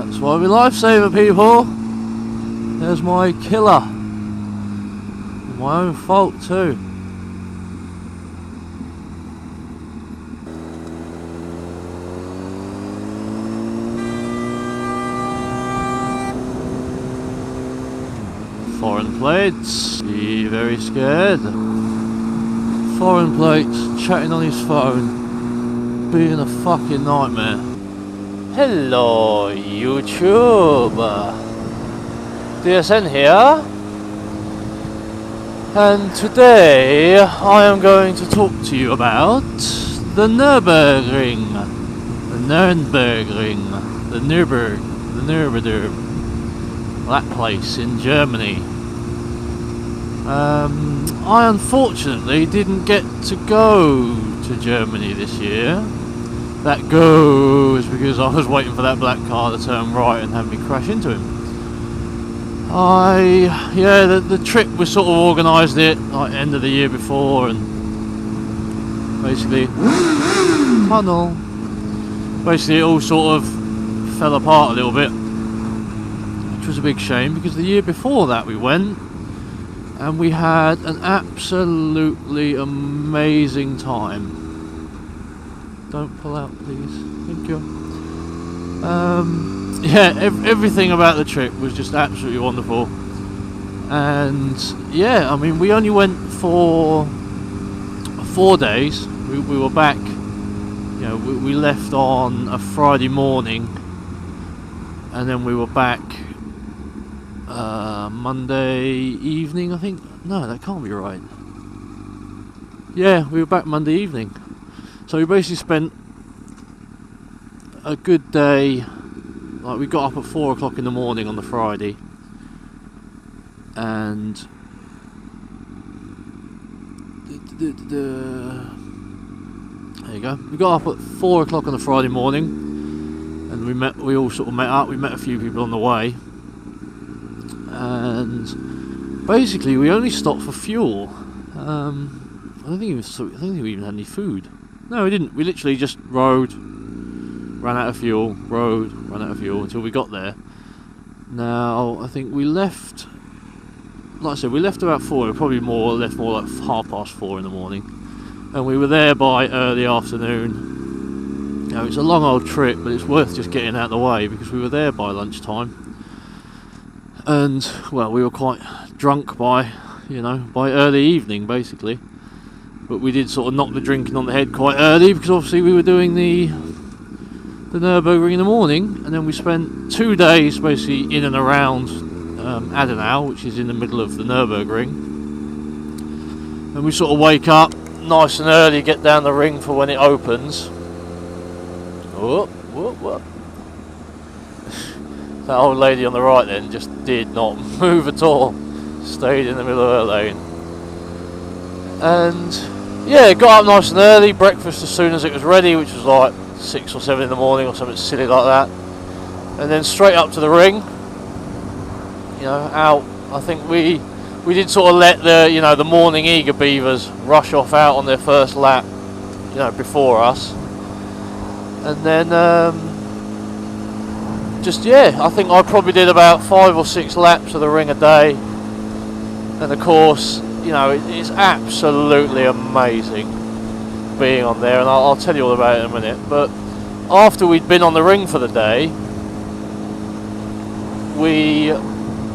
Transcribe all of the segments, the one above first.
That's why we lifesaver, people. There's my killer. My own fault too. Foreign plates. Be very scared. Foreign plates, chatting on his phone. Being a fucking nightmare. Hello, YouTube. DSN here. And today I am going to talk to you about the Nurburgring. The Nurburgring. That place in Germany. I unfortunately didn't get to go to Germany this year. That goes because I was waiting for that black car to turn right and have me crash into him. The trip was sort of organised it like end of the year before, and basically tunnel. Basically it all sort of fell apart a little bit, which was a big shame because the year before that we went and we had an absolutely amazing time. Don't pull out, please. Thank you. Everything about the trip was just absolutely wonderful. And yeah, I mean, we only went for 4 days. We were back, you know, we left on a Friday morning, and then we were back Monday evening, I think. No, that can't be right. Yeah, we were back Monday evening. So we basically spent a good day. Like, we got up at 4 o'clock in the morning on the Friday, and there you go. We got up at 4 o'clock on the Friday morning, and we all sort of met up. We met a few people on the way, and basically we only stopped for fuel. I don't think we even had any food. No, we didn't. We literally just rode, ran out of fuel, ran out of fuel until we got there. Now, I think we left, like I said, we left about 4, probably left more like 4:30 in the morning. And we were there by early afternoon. You know, it's a long old trip, but it's worth just getting out of the way because we were there by lunchtime. And, well, we were quite drunk by early evening, basically. But we did sort of knock the drinking on the head quite early because obviously we were doing the Nurburgring in the morning, and then we spent 2 days basically in and around Adenau, which is in the middle of the Nurburgring. And we sort of wake up nice and early, get down the ring for when it opens. Whoop, whoop, whoop. That old lady on the right then just did not move at all. Stayed in the middle of her lane. And yeah, got up nice and early, breakfast as soon as it was ready, which was like 6 or 7 in the morning or something silly like that. And then straight up to the ring. You know, out. I think we did sort of let the morning eager beavers rush off out on their first lap, you know, before us. And then I think I probably did about 5 or 6 laps of the ring a day. And of course, you know, it's absolutely amazing being on there, and I'll tell you all about it in a minute. But after we'd been on the ring for the day, we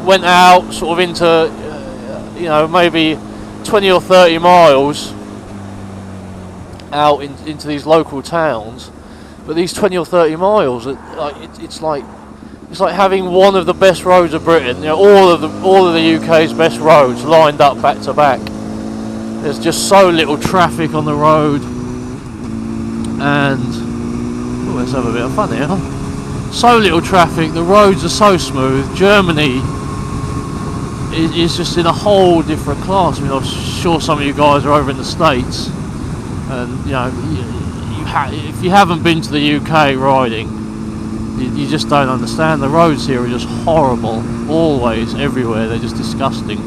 went out sort of into maybe 20 or 30 miles out into these local towns. But these 20 or 30 miles, it's like having one of the best roads of Britain. You know, all of the UK's best roads lined up back to back. There's just so little traffic on the road, and let's have a bit of fun here. So little traffic, the roads are so smooth. Germany is just in a whole different class. I mean, I'm sure some of you guys are over in the States, and you know, if you haven't been to the UK riding, you just don't understand. The roads here are just horrible, always, everywhere. They're just disgusting.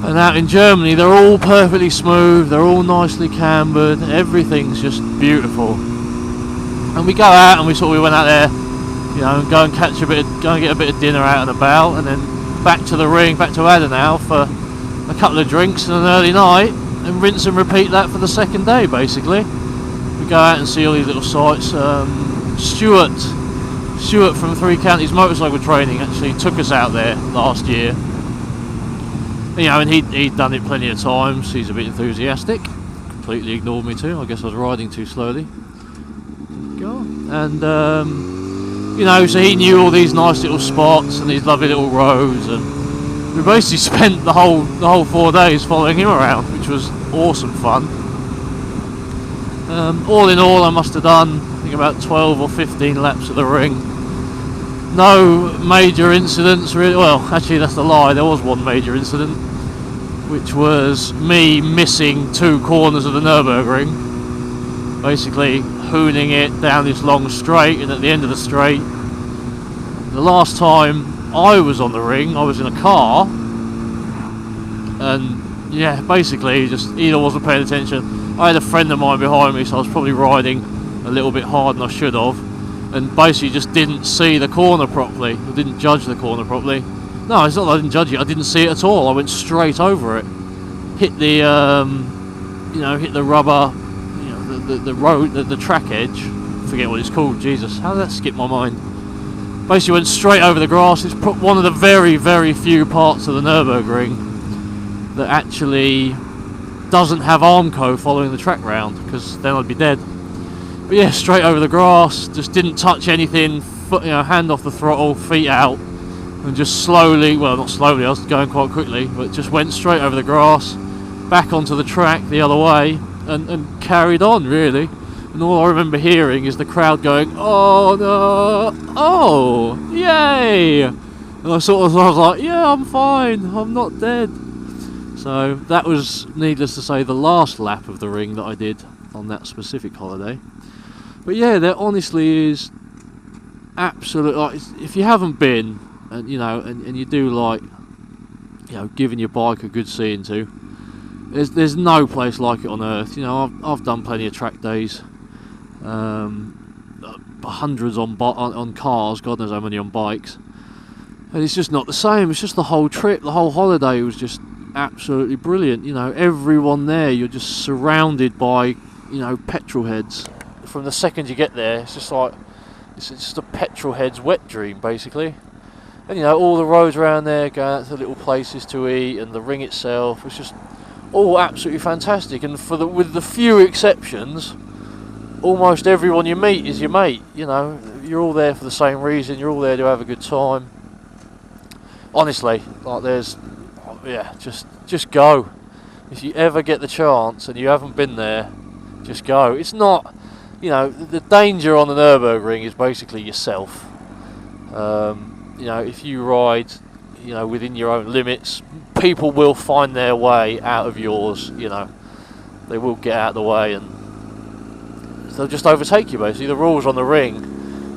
And out in Germany, they're all perfectly smooth, they're all nicely cambered, everything's just beautiful. And we go out and we went out there you know, and go and get a bit of dinner out and about, and then back to the ring, back to Adenau for a couple of drinks and an early night, and rinse and repeat that for the second day. Basically, we go out and see all these little sites. Stuart from Three Counties Motorcycle Training actually took us out there last year. You know, and he'd done it plenty of times. He's a bit enthusiastic. Completely ignored me too. I guess I was riding too slowly. Go on. And you know, so he knew all these nice little spots and these lovely little roads, and we basically spent the whole 4 days following him around, which was awesome fun. All in all, I must have done, I think, about 12 or 15 laps of the ring. No major incidents, really. Well, actually, that's a lie. There was one major incident, which was me missing 2 corners of the Nurburgring. Basically, hooning it down this long straight, and at the end of the straight, the last time I was on the ring, I was in a car, and yeah, basically, just either wasn't paying attention. I had a friend of mine behind me, so I was probably riding a little bit harder than I should have, and basically just didn't see the corner properly, or didn't judge the corner properly. No, it's not that I didn't judge it, I didn't see it at all. I went straight over it, hit the you know, hit the rubber, you know, the road, the track edge, forget what it's called. Jesus, how did that skip my mind? Basically went straight over the grass. It's one of the very, very few parts of the Nurburgring that actually doesn't have Armco following the track round, because then I'd be dead. But yeah, straight over the grass, just didn't touch anything, foot, you know, hand off the throttle, feet out, and just slowly, well, not slowly, I was going quite quickly, but just went straight over the grass, back onto the track the other way, and carried on, really. And all I remember hearing is the crowd going, "Oh no, oh, yay!" And I was like, "Yeah, I'm fine, I'm not dead." So that was, needless to say, the last lap of the ring that I did on that specific holiday. But yeah, there honestly is absolute, like, if you haven't been, and you know, and you do like, you know, giving your bike a good seeing to, there's no place like it on earth. You know, I've done plenty of track days, hundreds on cars, God knows how many on bikes, and it's just not the same. It's just the whole trip, the whole holiday was just absolutely brilliant. You know, everyone there, you're just surrounded by, you know, petrol heads. From the second you get there, it's just like, it's just a petrol head's wet dream, basically. And you know, all the roads around there, going out to little places to eat, and the ring itself, it's just all absolutely fantastic. And with the few exceptions, almost everyone you meet is your mate. You know, you're all there for the same reason. You're all there to have a good time. Honestly, like, yeah, just go. If you ever get the chance and you haven't been there, just go. It's not, you know, the danger on the Nurburgring is basically yourself. You know, if you ride, you know, within your own limits, people will find their way out of yours. You know, they will get out of the way and they'll just overtake you. Basically, the rules on the ring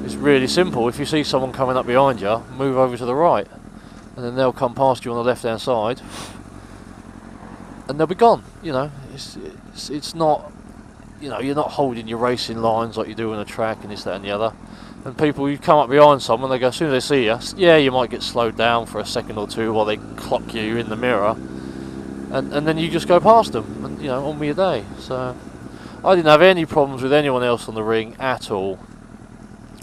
is really simple. If you see someone coming up behind you, move over to the right, and then they'll come past you on the left-hand side, and they'll be gone. You know, it's not, you know, you're not holding your racing lines like you do on a track and this, that, and the other. And people, you come up behind someone, they go, as soon as they see you, yeah, you might get slowed down for a second or two while they clock you in the mirror, and then you just go past them, and you know, on with your day. So I didn't have any problems with anyone else on the ring at all.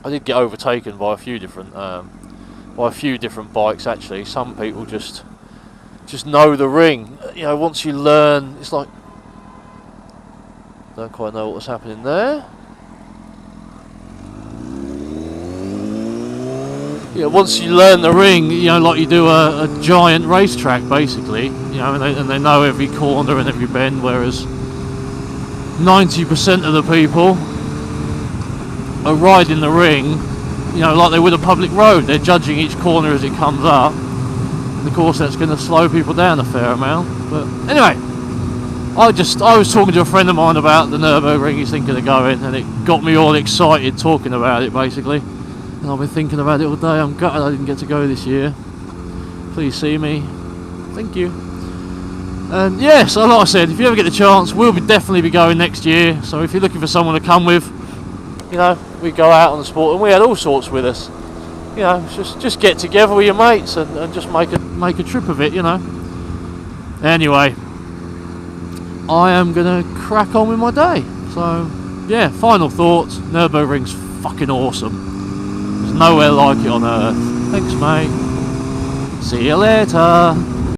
I did get overtaken by a few different bikes actually. Some people just know the ring. You know, once you learn, it's like, don't quite know what was happening there. Yeah, once you learn the ring, you know, like you do a giant racetrack basically. You know, and they know every corner and every bend, whereas 90% of the people are riding the ring, you know, like they would a public road. They're judging each corner as it comes up, and of course that's going to slow people down a fair amount. But anyway, I was talking to a friend of mine about the Nurburgring. He's thinking of going, and it got me all excited talking about it basically. And I've been thinking about it all day. I'm gutted I didn't get to go this year. Please see me. Thank you. And yeah, so like I said, if you ever get the chance, we'll definitely be going next year. So if you're looking for someone to come with, you know, we go out on the sport, and we had all sorts with us. you know, just get together with your mates and just make a trip of it, you know. Anyway, I am gonna crack on with my day. So yeah, final thoughts. Nurburgring's fucking awesome. There's nowhere like it on earth. Thanks, mate. See you later.